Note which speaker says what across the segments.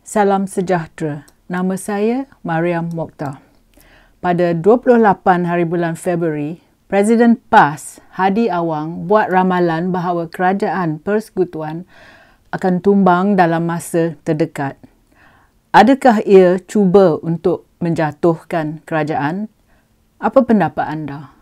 Speaker 1: Salam sejahtera. Nama saya Mariam Mokhtar. Pada 28 hari bulan Februari, Presiden PAS Hadi Awang buat ramalan bahawa kerajaan persekutuan akan tumbang dalam masa terdekat. Adakah ia cuba untuk menjatuhkan kerajaan? Apa pendapat anda?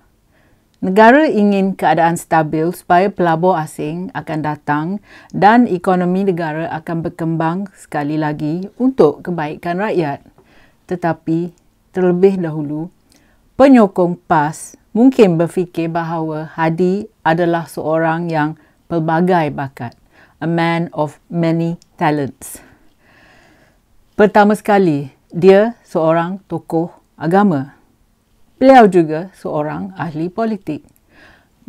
Speaker 1: Negara ingin keadaan stabil supaya pelabur asing akan datang dan ekonomi negara akan berkembang sekali lagi untuk kebaikan rakyat. Tetapi terlebih dahulu, penyokong PAS mungkin berfikir bahawa Hadi adalah seorang yang pelbagai bakat, a man of many talents. Pertama sekali, dia seorang tokoh agama. Beliau juga seorang ahli politik.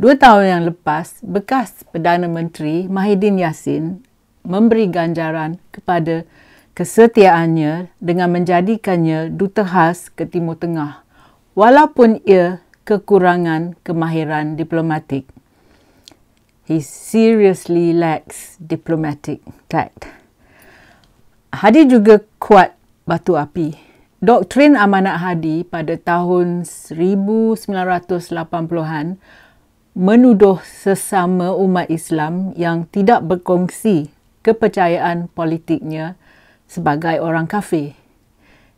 Speaker 1: 2 tahun yang lepas, bekas Perdana Menteri Mahidin Yassin memberi ganjaran kepada kesetiaannya dengan menjadikannya duta khas ke Timur Tengah, walaupun ia kekurangan kemahiran diplomatik. He seriously lacks diplomatic tact. Hadi juga kuat batu api. Doktrin Amanat Hadi pada tahun 1980-an menuduh sesama umat Islam yang tidak berkongsi kepercayaan politiknya sebagai orang kafir.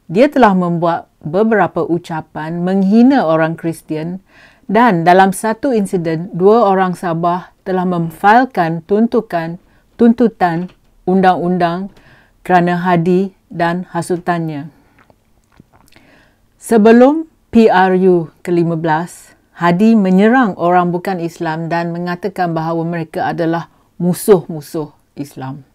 Speaker 1: Dia telah membuat beberapa ucapan menghina orang Kristian dan dalam satu insiden 2 orang Sabah telah memfailkan tuntutan undang-undang kerana Hadi dan hasutannya. Sebelum PRU ke-15, Hadi menyerang orang bukan Islam dan mengatakan bahawa mereka adalah musuh-musuh Islam.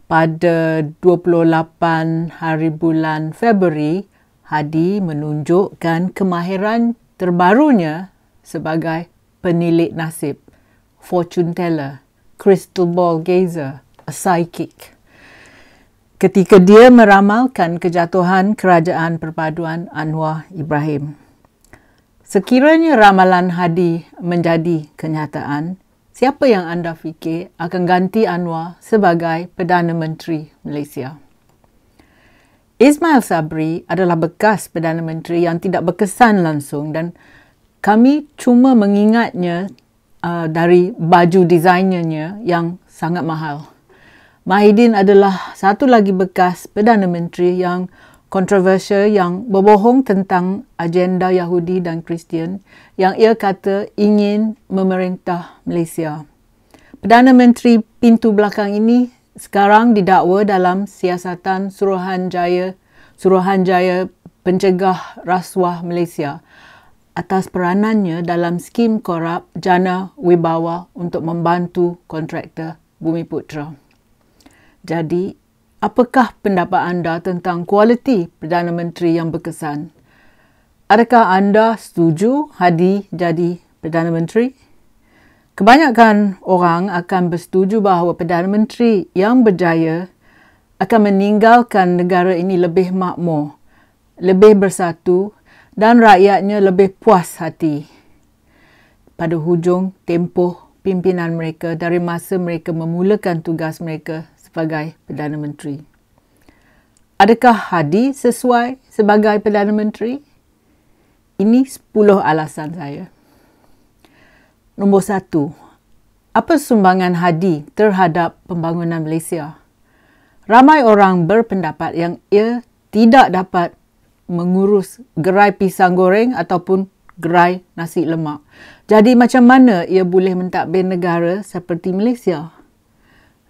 Speaker 1: Pada 28 hari bulan Februari, Hadi menunjukkan kemahiran terbarunya sebagai penilik nasib, fortune teller, crystal ball gazer, a psychic. Ketika dia meramalkan kejatuhan kerajaan perpaduan Anwar Ibrahim. Sekiranya ramalan Hadi menjadi kenyataan, siapa yang anda fikir akan ganti Anwar sebagai Perdana Menteri Malaysia? Ismail Sabri adalah bekas Perdana Menteri yang tidak berkesan langsung dan kami cuma mengingatnya dari baju desainernya yang sangat mahal. Mahidin adalah satu lagi bekas Perdana Menteri yang kontroversial yang berbohong tentang agenda Yahudi dan Kristian yang ia kata ingin memerintah Malaysia. Perdana Menteri pintu belakang ini sekarang didakwa dalam siasatan Suruhanjaya Pencegah Rasuah Malaysia atas peranannya dalam skim korup Jana Wibawa untuk membantu kontraktor Bumiputra. Jadi, apakah pendapat anda tentang kualiti Perdana Menteri yang berkesan? Adakah anda setuju Hadi jadi Perdana Menteri? Kebanyakan orang akan bersetuju bahawa Perdana Menteri yang berjaya akan meninggalkan negara ini lebih makmur, lebih bersatu dan rakyatnya lebih puas hati pada hujung tempoh pimpinan mereka dari masa mereka memulakan tugas mereka sebagai Perdana Menteri. Adakah Hadi sesuai sebagai Perdana Menteri? Ini 10 alasan saya. Nombor 1. Apa sumbangan Hadi terhadap pembangunan Malaysia? Ramai orang berpendapat yang ia tidak dapat mengurus gerai pisang goreng ataupun gerai nasi lemak. Jadi macam mana ia boleh mentadbir negara seperti Malaysia?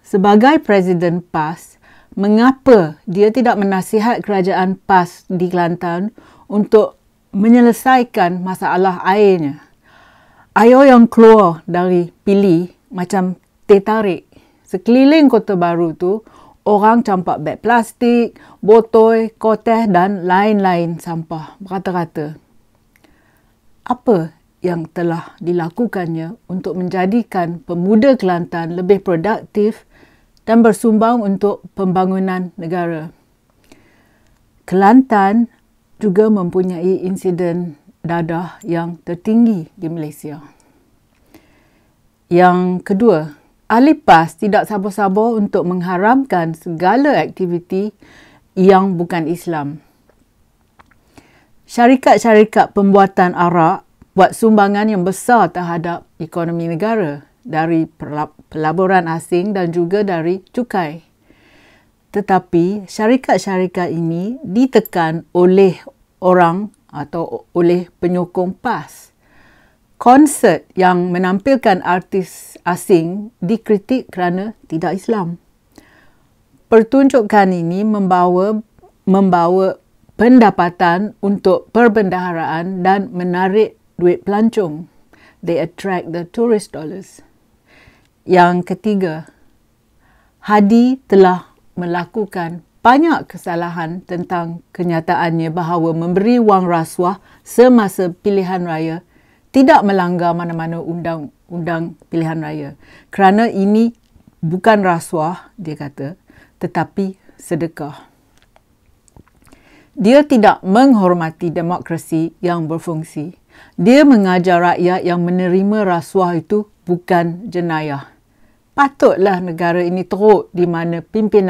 Speaker 1: Sebagai Presiden PAS, mengapa dia tidak menasihat kerajaan PAS di Kelantan untuk menyelesaikan masalah airnya? Air yang keluar dari pili macam teh tarik. Sekeliling Kota Baru tu, orang campak beg plastik, botol, koteh dan lain-lain sampah berata-rata. Apa yang telah dilakukannya untuk menjadikan pemuda Kelantan lebih produktif dan bersumbang untuk pembangunan negara? Kelantan juga mempunyai insiden dadah yang tertinggi di Malaysia. Yang kedua, ahli PAS tidak sabar-sabar untuk mengharamkan segala aktiviti yang bukan Islam. Syarikat-syarikat pembuatan arak buat sumbangan yang besar terhadap ekonomi negara dari pelaburan asing dan juga dari cukai. Tetapi syarikat-syarikat ini ditekan oleh orang atau oleh penyokong PAS. Konsert yang menampilkan artis asing dikritik kerana tidak Islam. Pertunjukan ini membawa pendapatan untuk perbendaharaan dan menarik duit pelancong. They attract the tourist dollars. Yang ketiga, Hadi telah melakukan banyak kesalahan tentang kenyataannya bahawa memberi wang rasuah semasa pilihan raya tidak melanggar mana-mana undang-undang pilihan raya. Kerana ini bukan rasuah, dia kata, tetapi sedekah. Dia tidak menghormati demokrasi yang berfungsi. Dia mengajar rakyat yang menerima rasuah itu bukan jenayah. Patutlah negara ini teruk di mana pemimpin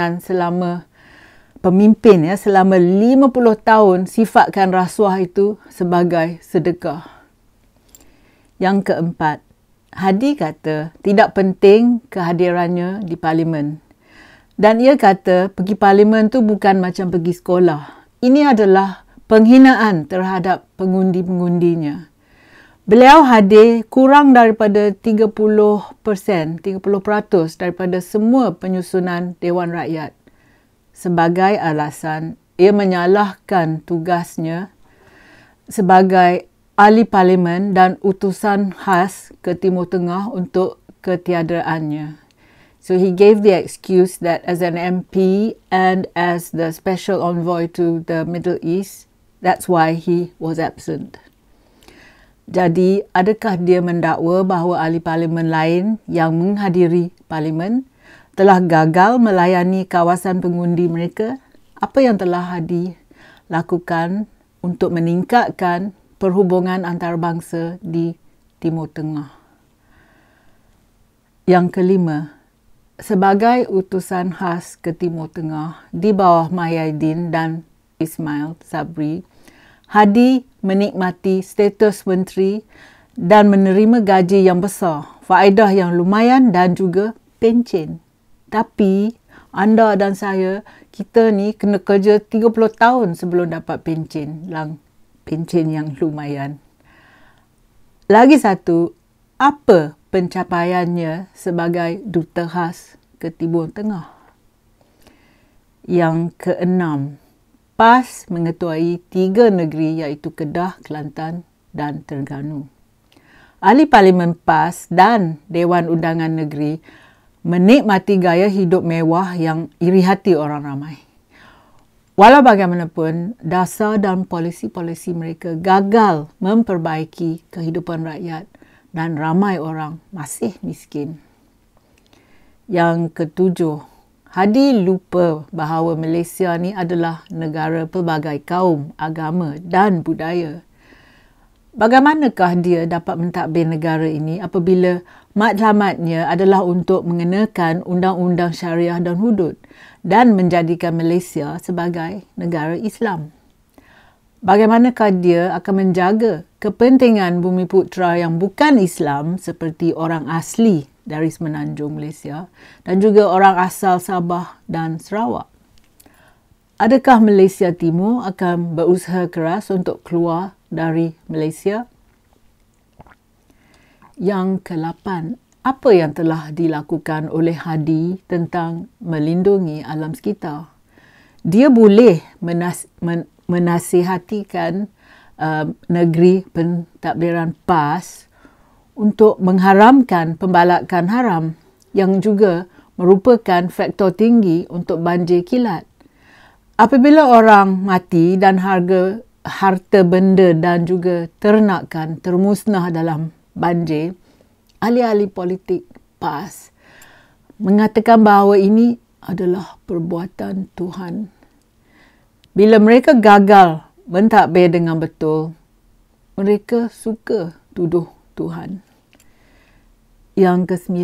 Speaker 1: selama 50 tahun sifatkan rasuah itu sebagai sedekah. Yang keempat, Hadi kata tidak penting kehadirannya di parlimen. Dan ia kata pergi parlimen tu bukan macam pergi sekolah. Ini adalah penghinaan terhadap pengundi-pengundinya. Beliau hadir kurang daripada 30% daripada semua penyusunan Dewan Rakyat. Sebagai alasan, ia menyalahkan tugasnya sebagai ahli parlimen dan utusan khas ke Timur Tengah untuk ketiadaannya. So he gave the excuse that as an MP and as the special envoy to the Middle East, that's why he was absent. Jadi, adakah dia mendakwa bahawa ahli parlimen lain yang menghadiri parlimen telah gagal melayani kawasan pengundi mereka? Apa yang telah Hadi lakukan untuk meningkatkan perhubungan antarabangsa di Timur Tengah? Yang kelima, sebagai utusan khas ke Timur Tengah di bawah Mahyidin dan Ismail Sabri, Hadi menikmati status menteri dan menerima gaji yang besar, faedah yang lumayan dan juga pencen. Tapi anda dan saya, kita ni kena kerja 30 tahun sebelum dapat pencen yang lumayan. Lagi satu, apa pencapaiannya sebagai duta khas ke Timur Tengah? Yang keenam, PAS mengetuai 3 negeri iaitu Kedah, Kelantan dan Terengganu. Ahli Parlimen PAS dan Dewan Undangan Negeri menikmati gaya hidup mewah yang iri hati orang ramai. Walau bagaimanapun, dasar dan polisi-polisi mereka gagal memperbaiki kehidupan rakyat dan ramai orang masih miskin. Yang ketujuh, Hadi lupa bahawa Malaysia ni adalah negara pelbagai kaum, agama dan budaya. Bagaimanakah dia dapat mentadbir negara ini apabila matlamatnya adalah untuk mengenakan undang-undang syariah dan hudud dan menjadikan Malaysia sebagai negara Islam? Bagaimanakah dia akan menjaga kepentingan Bumiputera yang bukan Islam seperti orang asli dari Semenanjung Malaysia dan juga orang asal Sabah dan Sarawak? Adakah Malaysia Timur akan berusaha keras untuk keluar dari Malaysia? Yang ke-8, apa yang telah dilakukan oleh Hadi tentang melindungi alam sekitar? Dia boleh menasihatikan negeri pentadbiran PAS untuk mengharamkan pembalakan haram yang juga merupakan faktor tinggi untuk banjir kilat. Apabila orang mati dan harta benda dan juga ternakan termusnah dalam banjir, ahli-ahli politik PAS mengatakan bahawa ini adalah perbuatan Tuhan. Bila mereka gagal mentadbir dengan betul, mereka suka tuduh Tuhan. Yang ke-9,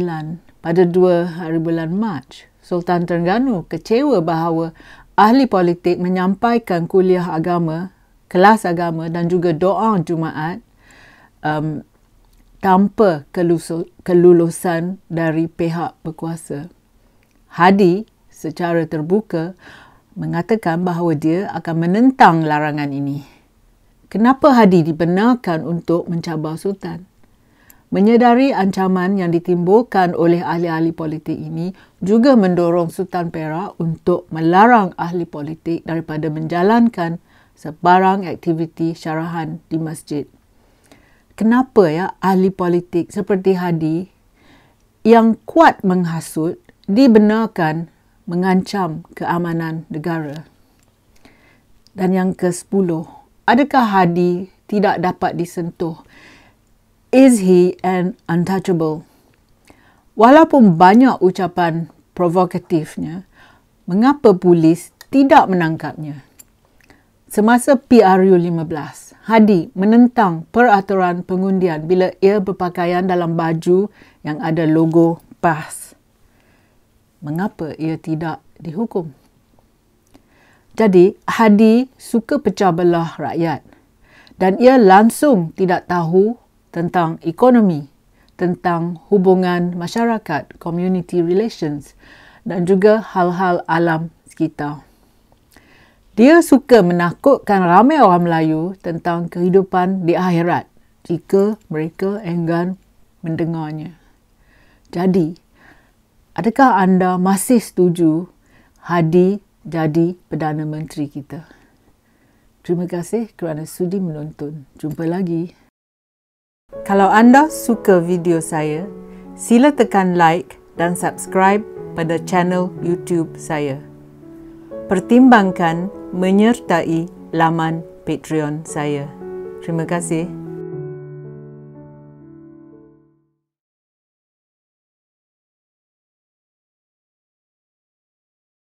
Speaker 1: pada 2 hari bulan Mac, Sultan Terengganu kecewa bahawa ahli politik menyampaikan kuliah agama, kelas agama dan juga doa Jumaat tanpa kelulusan dari pihak berkuasa. Hadi secara terbuka mengatakan bahawa dia akan menentang larangan ini. Kenapa Hadi dibenarkan untuk mencabar Sultan? Menyedari ancaman yang ditimbulkan oleh ahli-ahli politik ini juga mendorong Sultan Perak untuk melarang ahli politik daripada menjalankan sebarang aktiviti syarahan di masjid. Kenapa ahli politik seperti Hadi yang kuat menghasut dibenarkan mengancam keamanan negara? Dan yang ke-10, adakah Hadi tidak dapat disentuh? Is he an untouchable? Walaupun banyak ucapan provokatifnya, mengapa polis tidak menangkapnya? Semasa PRU 15, Hadi menentang peraturan pengundian bila ia berpakaian dalam baju yang ada logo PAS. Mengapa ia tidak dihukum? Jadi, Hadi suka pecah belah rakyat dan ia langsung tidak tahu tentang ekonomi, tentang hubungan masyarakat, community relations dan juga hal-hal alam sekitar. Dia suka menakutkan ramai orang Melayu tentang kehidupan di akhirat jika mereka enggan mendengarnya. Jadi, adakah anda masih setuju Hadi jadi Perdana Menteri kita? Terima kasih kerana sudi menonton. Jumpa lagi. Kalau anda suka video saya, sila tekan like dan subscribe pada channel YouTube saya. Pertimbangkan menyertai laman Patreon saya. Terima kasih.